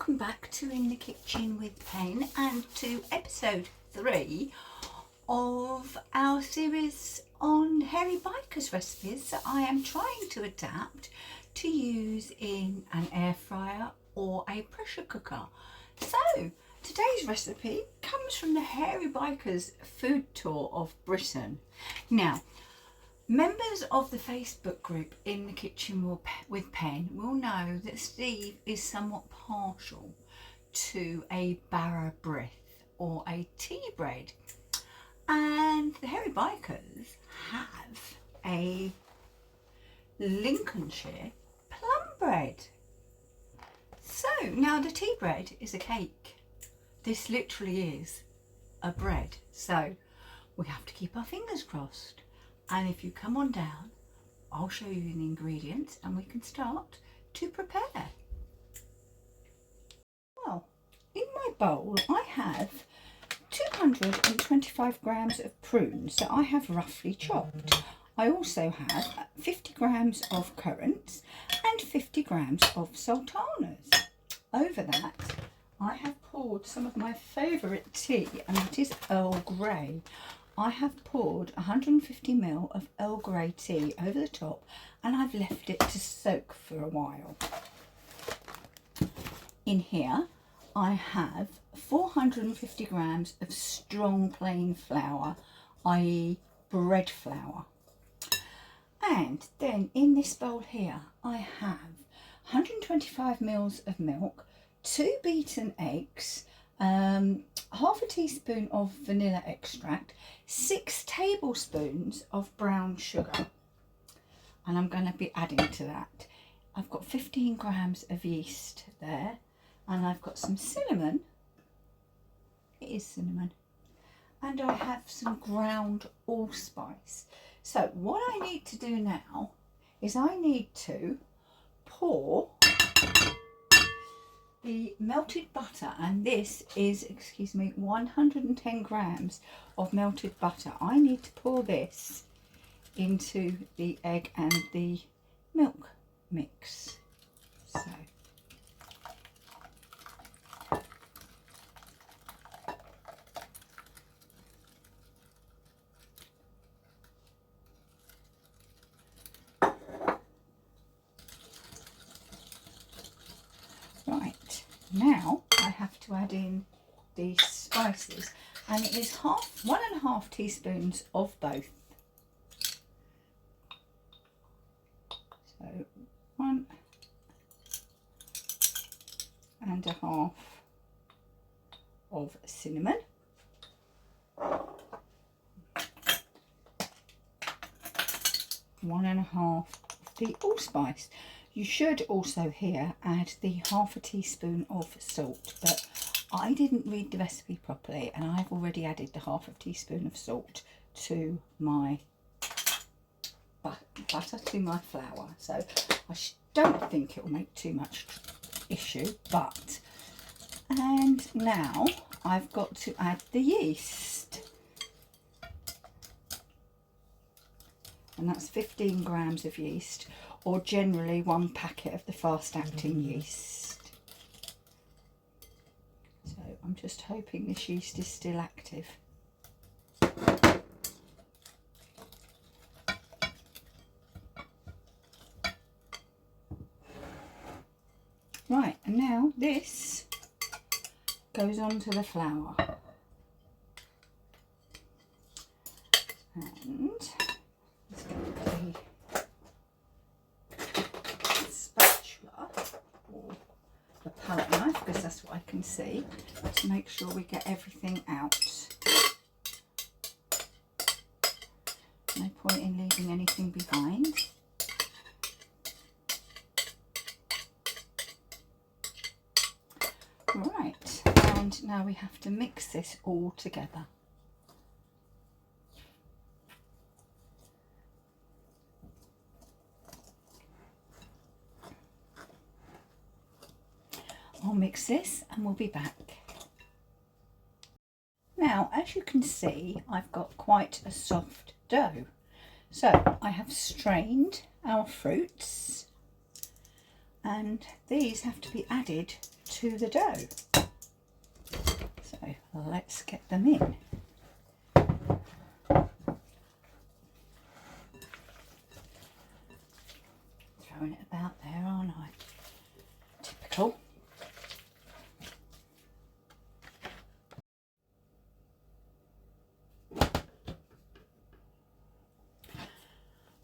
welcome back to In the Kitchen with Pen and to episode 3 of our series on hairy bikers recipes that I am trying to adapt to use in an air fryer or a pressure cooker. So today's recipe comes from the Hairy Bikers food tour of Britain. Now, members of the Facebook group In the Kitchen with Pen will know that Steve is somewhat partial to a barra breath or a tea bread, and the Hairy Bikers have a Lincolnshire plum bread. So now the tea bread is a cake. This literally is a bread, so we have to keep our fingers crossed. And if you come on down, I'll show you the ingredients and we can start to prepare. Well, in my bowl I have 225 grams of prunes that I have roughly chopped. I also have 50 grams of currants and 50 grams of sultanas. Over that, I have poured some of my favourite tea, and that is Earl Grey. I have poured 150 ml of Earl Grey tea over the top, and I've left it to soak for a while. In here I have 450 grams of strong plain flour, i.e. bread flour. And then in this bowl here I have 125 ml of milk, 2 beaten eggs, half a teaspoon of vanilla extract, 6 tablespoons of brown sugar, and I'm going to be adding to that. I've got 15 grams of yeast there, and I've got some cinnamon. It is cinnamon. And I have some ground allspice. So what I need to do now is I need to pour the melted butter, and this is, 110 grams of melted butter. I need to pour this into the egg and the milk mix. So right, now I have to add in the spices, and it is 1.5 teaspoons of both. So 1.5 of cinnamon, 1.5 of the allspice. You should also here add the 1/2 teaspoon of salt, but I didn't read the recipe properly and I've already added the 1/2 teaspoon of salt to my butter, to my flour. So I don't think it will make too much issue, but, and now I've got to add the yeast. And that's 15 grams of yeast, or generally 1 packet of the fast acting yeast. So I'm just hoping this yeast is still active. Right, and now this goes onto the flour. And let's get the spatula or the palette knife, because that's what I can see, to make sure we get everything out. No point in leaving anything behind. Right, and now we have to mix this all together. I'll mix this and we'll be back. Now, as you can see, I've got quite a soft dough. So I have strained our fruits, and these have to be added to the dough. So let's get them in. Throwing it about there, aren't I? Typical.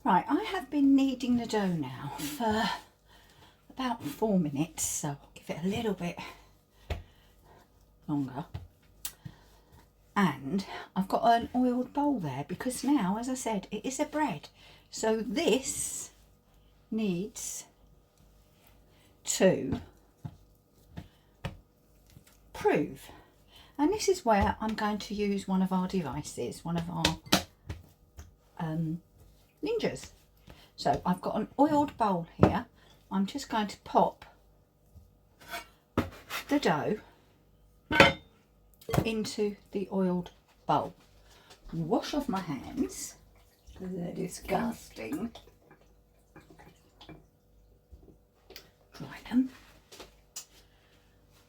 Right, I have been kneading the dough now for about 4 minutes, so I'll give it a little bit longer. And I've got an oiled bowl there because now, as I said, it is a bread. So this needs to prove. And this is where I'm going to use one of our devices, one of our ninjas. So I've got an oiled bowl here. I'm just going to pop the dough into the oiled bowl. Wash off my hands because they're disgusting. Dry them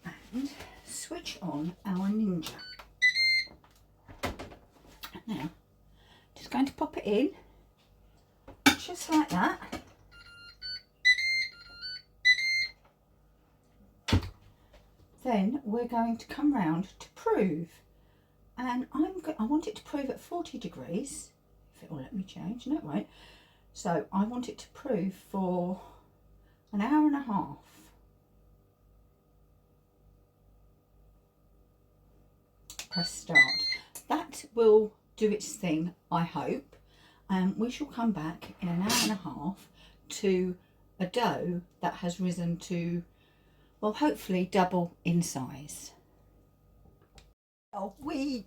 and switch on our Ninja. Now, just going to pop it in just like that. Then we're going to come round to prove, and I want it to prove at 40 degrees, if it will let me change. No, it won't. So I want it to prove for an hour and a half. Press start. That will do its thing, I hope, and we shall come back in an hour and a half to a dough that has risen to, well, hopefully double in size. Well, we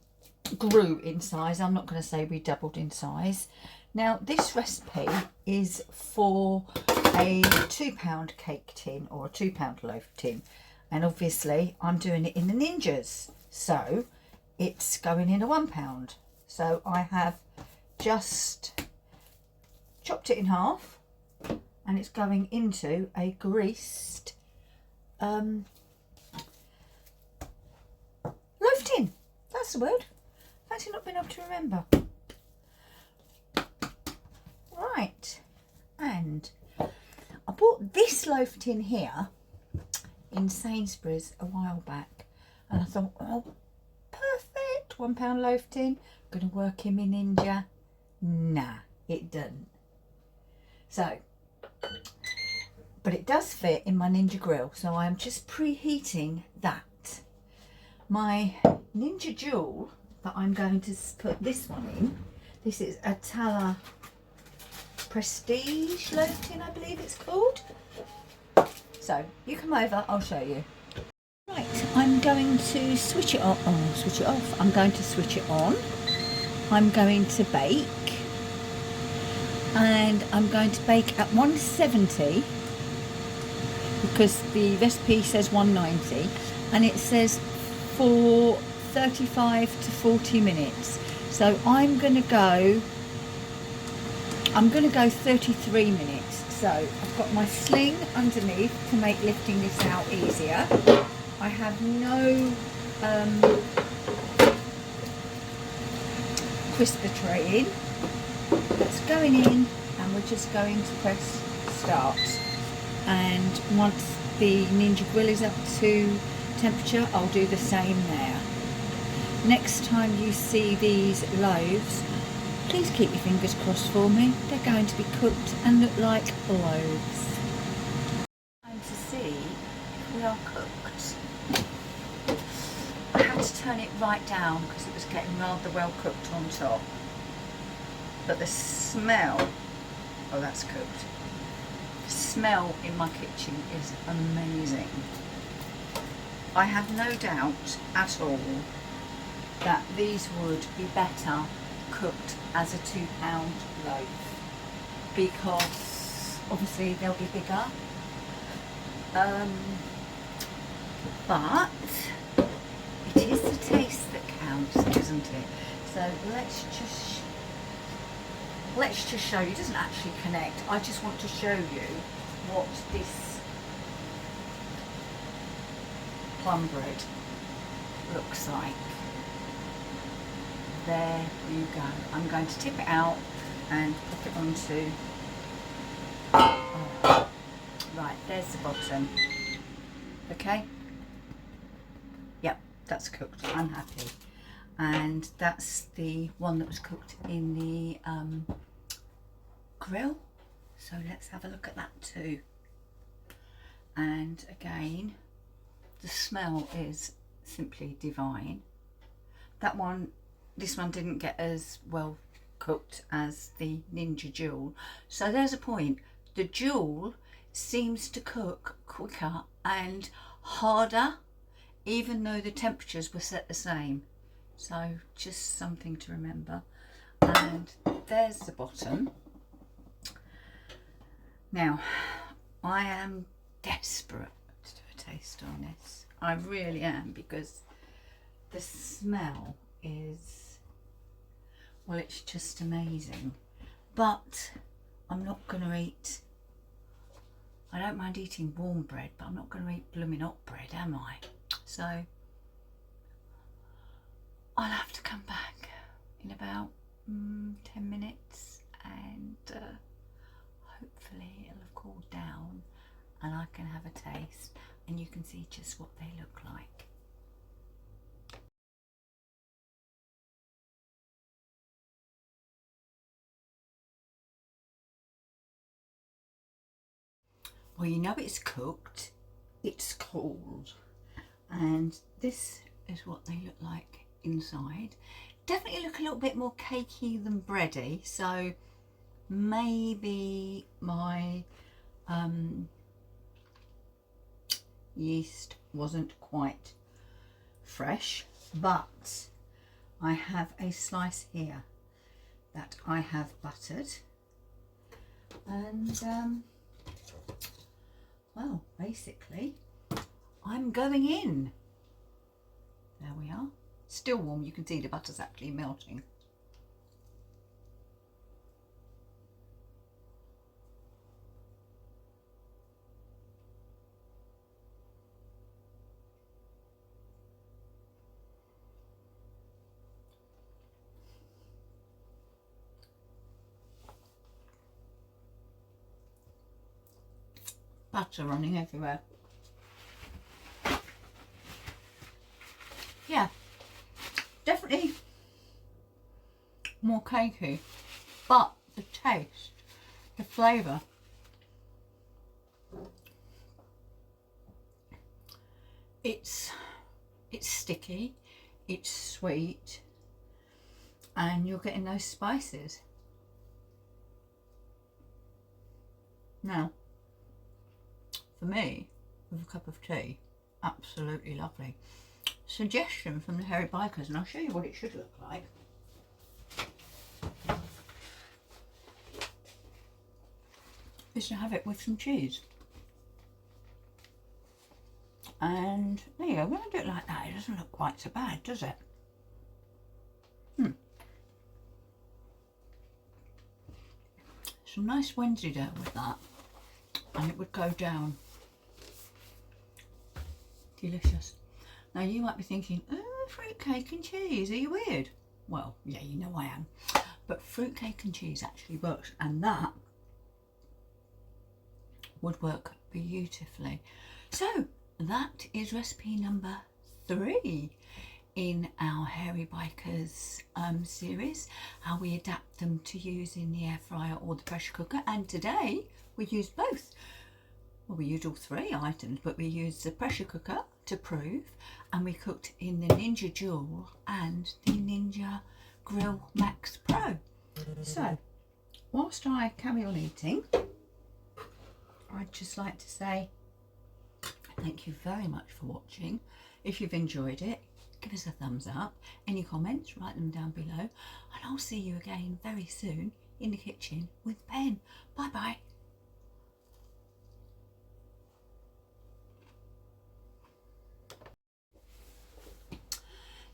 grew in size. I'm not going to say we doubled in size. Now, this recipe is for a £2 cake tin or a £2 loaf tin. And obviously, I'm doing it in the Ninjas. So, it's going in a £1. So, I have just chopped it in half. And it's going into a greased loaf tin. That's the word. Fancy not being able to remember. Right, and I bought this loaf tin here in Sainsbury's a while back, and I thought, oh, perfect, £1 loaf tin, gonna work in my Ninja. Nah, it doesn't. So, but it does fit in my Ninja grill, so I'm just preheating that. My Ninja Jewel that I'm going to put this one in, this is a Tala Prestige loaf tin, I believe it's called. So you come over, I'll show you. Right, I'm going to switch it off. Oh, switch it off. I'm going to switch it on. I'm going to bake, and I'm going to bake at 170 because the recipe says 190, and it says for 35 to 40 minutes. So I'm going to go 33 minutes. So I've got my sling underneath to make lifting this out easier. I have no crisper tray in. That's going in, and we're just going to press start. And once the Ninja grill is up to temperature, I'll do the same there. Next time you see these loaves, please keep your fingers crossed for me. They're going to be cooked and look like loaves. Time to see if we are cooked. I had to turn it right down because it was getting rather well cooked on top. But the smell, oh, that's cooked. The smell in my kitchen is amazing. I have no doubt at all that these would be better cooked as a £2 loaf, because obviously they'll be bigger, but it is the taste that counts, isn't it? So let's just show you. It doesn't actually connect. I just want to show you what this plum bread looks like. There you go. I'm going to tip it out and pop it onto, oh, right, there's the bottom. Okay, yep, that's cooked. I'm happy. And that's the one that was cooked in the grill. So let's have a look at that too. And again, the smell is simply divine. That one, this one didn't get as well cooked as the Ninja Jewel. So there's a point. The Jewel seems to cook quicker and harder, even though the temperatures were set the same. So just something to remember. And there's the bottom. Now, I am desperate to do a taste on this. I really am, because the smell is, well, it's just amazing. But I'm not going to eat, I don't mind eating warm bread, but I'm not going to eat blooming hot bread, am I? So I'll have to come back in about 10 minutes and hopefully it'll have cooled down and I can have a taste and you can see just what they look like. Well, you know it's cooked, it's cooled, and this is what they look like inside. Definitely look a little bit more cakey than bready, so maybe my yeast wasn't quite fresh, but I have a slice here that I have buttered, and well, basically I'm going in. There we are. Still warm, you can see the butter's actually melting. Butter running everywhere. Yeah, definitely more cakey, but the taste, the flavour, it's sticky, it's sweet, and you're getting those spices. Now, for me, with a cup of tea, absolutely lovely. Suggestion from the Hairy Bikers, and I'll show you what it should look like. Is to have it with some cheese. And there you go, when I do it like that, it doesn't look quite so bad, does it? Some nice Wednesday dough with that, and it would go down. Delicious. Now you might be thinking, oh, fruitcake and cheese, are you weird? Well, yeah, you know I am. But fruitcake and cheese actually works, and that would work beautifully. So that is recipe number 3 in our Hairy Bikers series, how we adapt them to use in the air fryer or the pressure cooker. And today we used both. Well, we used all 3 items, but we used the pressure cooker to prove, and we cooked in the Ninja Jewel and the Ninja Grill Max Pro. So whilst I carry on eating, I'd just like to say thank you very much for watching. If you've enjoyed it, give us a thumbs up. Any comments, write them down below, and I'll see you again very soon in the kitchen with Pen. Bye bye.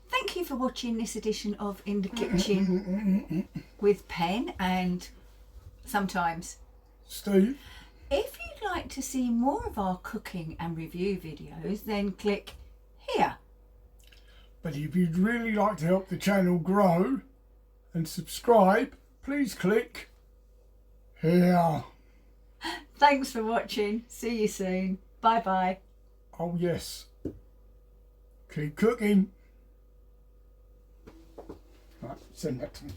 Thank you for watching this edition of In the Kitchen with Pen and sometimes Steve. If you'd like to see more of our cooking and review videos, then click here. But if you'd really like to help the channel grow and subscribe, please click here. Thanks for watching. See you soon. Bye bye. Oh yes. Keep cooking. Right, send that to me.